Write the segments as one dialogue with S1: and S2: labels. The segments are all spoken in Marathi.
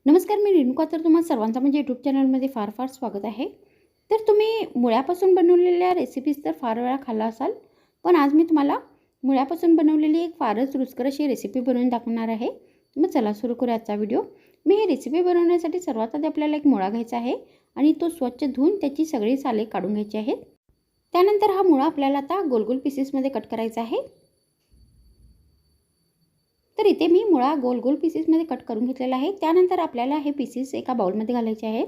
S1: नमस्कार, मी रेणुका. तर तुम्हा सर्वांचं म्हणजे यूट्यूब चॅनलमध्ये फार फार स्वागत आहे. तर तुम्ही मुळ्यापासून बनवलेल्या रेसिपीज तर फार वेळा खाल्ला असाल, पण आज मी तुम्हाला मुळ्यापासून बनवलेली एक फारच रुचकर अशी रेसिपी बनवून दाखवणार आहे. मग चला सुरू करूया आजचा व्हिडिओ. मी ही रेसिपी बनवण्यासाठी सर्वात आधी आपल्याला एक मुळा घ्यायचा आहे आणि तो स्वच्छ धुवून त्याची सगळी साले काढून घ्यायची आहेत. त्यानंतर हा मुळा आपल्याला आता गोल गोल पीसेसमध्ये कट करायचा आहे. तर इथे मी मुळा गोल गोल पीसेसमध्ये कट करून घेतलेला आहे. त्यानंतर आपल्याला हे पीसेस एका बाउलमध्ये घालायचे आहेत.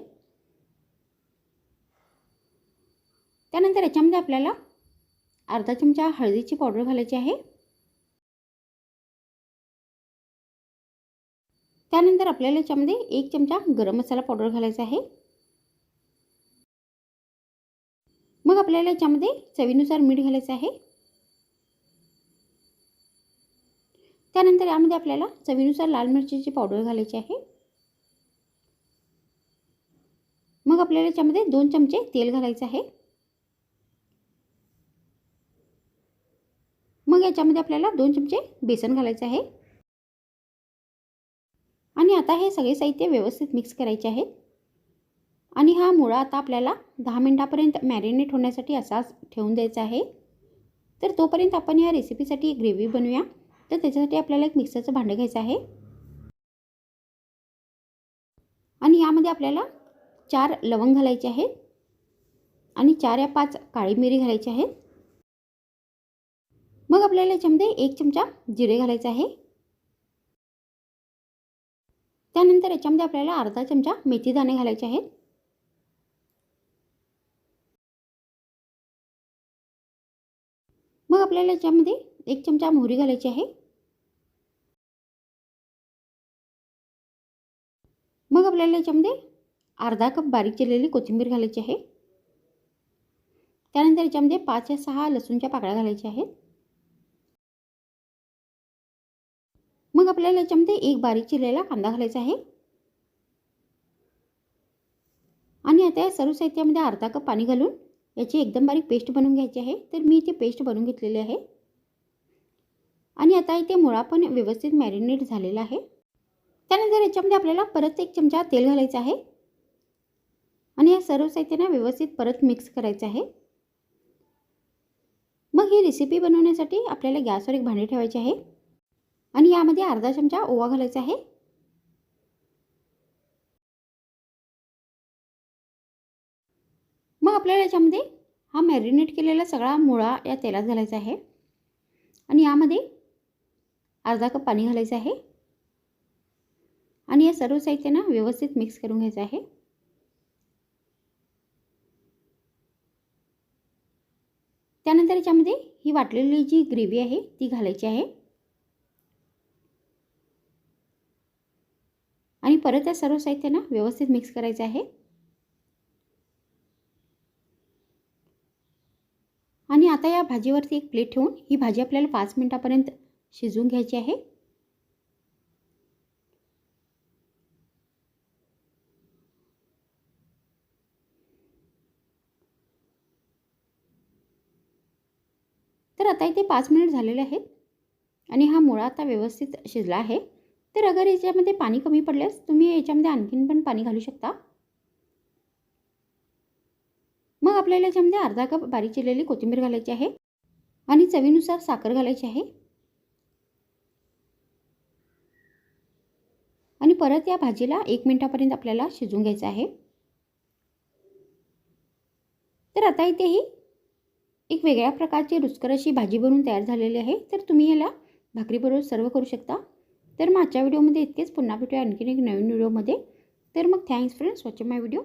S1: त्यानंतर याच्यामध्ये आपल्याला अर्धा चमचा हळदीची पावडर घालायची आहे. त्यानंतर आपल्याला याच्यामध्ये 1 चमचा गरम मसाला पावडर घालायचा आहे. मग आपल्याला याच्यामध्ये चवीनुसार मीठ घालायचं आहे. त्यानंतर यामध्ये आपल्याला चवीनुसार लाल मिरचीची पावडर घालायची आहे. मग आपल्याला याच्यामध्ये 2 चमचे तेल घालायचं आहे. मग याच्यामध्ये आपल्याला 2 चमचे बेसन घालायचे आहे. आणि आता हे सगळे साहित्य व्यवस्थित मिक्स करायचे आहेत. आणि हा मुळा आता आपल्याला 10 मिनिटांपर्यंत मॅरिनेट होण्यासाठी असाच ठेवून द्यायचा आहे. तर तोपर्यंत आपण या रेसिपीसाठी एक ग्रेव्ही बनवूया. तर त्याच्यासाठी आपल्याला एक मिक्सरचं भांडं घ्यायचं आहे आणि यामध्ये आपल्याला 4 लवंग घालायचे आहेत आणि 4 या 5 काळी मिरी घालायची आहेत. मग आपल्याला याच्यामध्ये 1 चमचा जिरे घालायचे आहे. त्यानंतर याच्यामध्ये आपल्याला अर्धा चमचा मेथी दाणे घालायचे आहेत. मग आपल्याला याच्यामध्ये 1 चमचा मोहरी घालायची आहे. मग आपल्याला याच्यामध्ये अर्धा कप बारीक चिरलेली कोथिंबीर घालायची आहे. त्यानंतर याच्यामध्ये 5 या 6 लसूणच्या पाकळ्या घालायच्या आहेत. मग आपल्याला याच्यामध्ये एक बारीक चिरलेला कांदा घालायचा आहे. आणि आता या सर्व साहित्यामध्ये अर्धा कप पाणी घालून याची एकदम बारीक पेस्ट बनवून घ्यायची आहे. तर मी इथे पेस्ट बनवून घेतलेली आहे. आणि आता इथे मुळा पण व्यवस्थित मॅरिनेट झालेला आहे. त्यानंतर याच्यामध्ये आपल्याला परत 1 चमचा तेल घालायचं आहे आणि या सर्व साहित्यांना व्यवस्थित परत मिक्स करायचं आहे. मग ही रेसिपी बनवण्यासाठी आपल्याला गॅसवर एक भांडे ठेवायचे आहे आणि यामध्ये अर्धा चमचा ओवा घालायचा आहे. मग आपल्याला याच्यामध्ये हा मॅरिनेट केलेला सगळा मुळा या तेलात घालायचा आहे आणि यामध्ये अर्धा कप पाणी घालायचं आहे आणि या सर्व साहित्यांना व्यवस्थित मिक्स करून घ्यायचं आहे. त्यानंतर याच्यामध्ये ही वाटलेली जी ग्रेव्ही आहे ती घालायची आहे आणि परत या सर्व साहित्यांना व्यवस्थित मिक्स करायचं आहे. आणि आता या भाजीवरती एक प्लेट ठेवून ही भाजी आपल्याला 5 मिनिटांपर्यंत शिजवून घ्यायची आहे. तर आता इथे 5 मिनिट झालेले आहेत आणि हा मुळा आता व्यवस्थित शिजला आहे. तर अगर याच्यामध्ये पाणी कमी पडल्यास तुम्ही याच्यामध्ये आणखीन पण पाणी घालू शकता. मग आपल्याला याच्यामध्ये अर्धा कप बारीक चिरलेली कोथिंबीर घालायची आहे आणि चवीनुसार साखर घालायची आहे. आणि परत या भाजीला 1 मिनिटापर्यंत आपल्याला शिजवून घ्यायचं आहे. तर आता इथे ही एक वेगळ्या प्रकारची रुचकर अशी भाजी बनवून तयार झालेली आहे. तर तुम्ही याला भाकरीबरोबर सर्व करू शकता. तर मग आजच्या व्हिडिओमध्ये इतकेच. पुन्हा भेटूया आणखीन एक नवीन व्हिडिओमध्ये. तर मग थँक्स फ्रेंड्स वॉचिंग माय व्हिडिओ.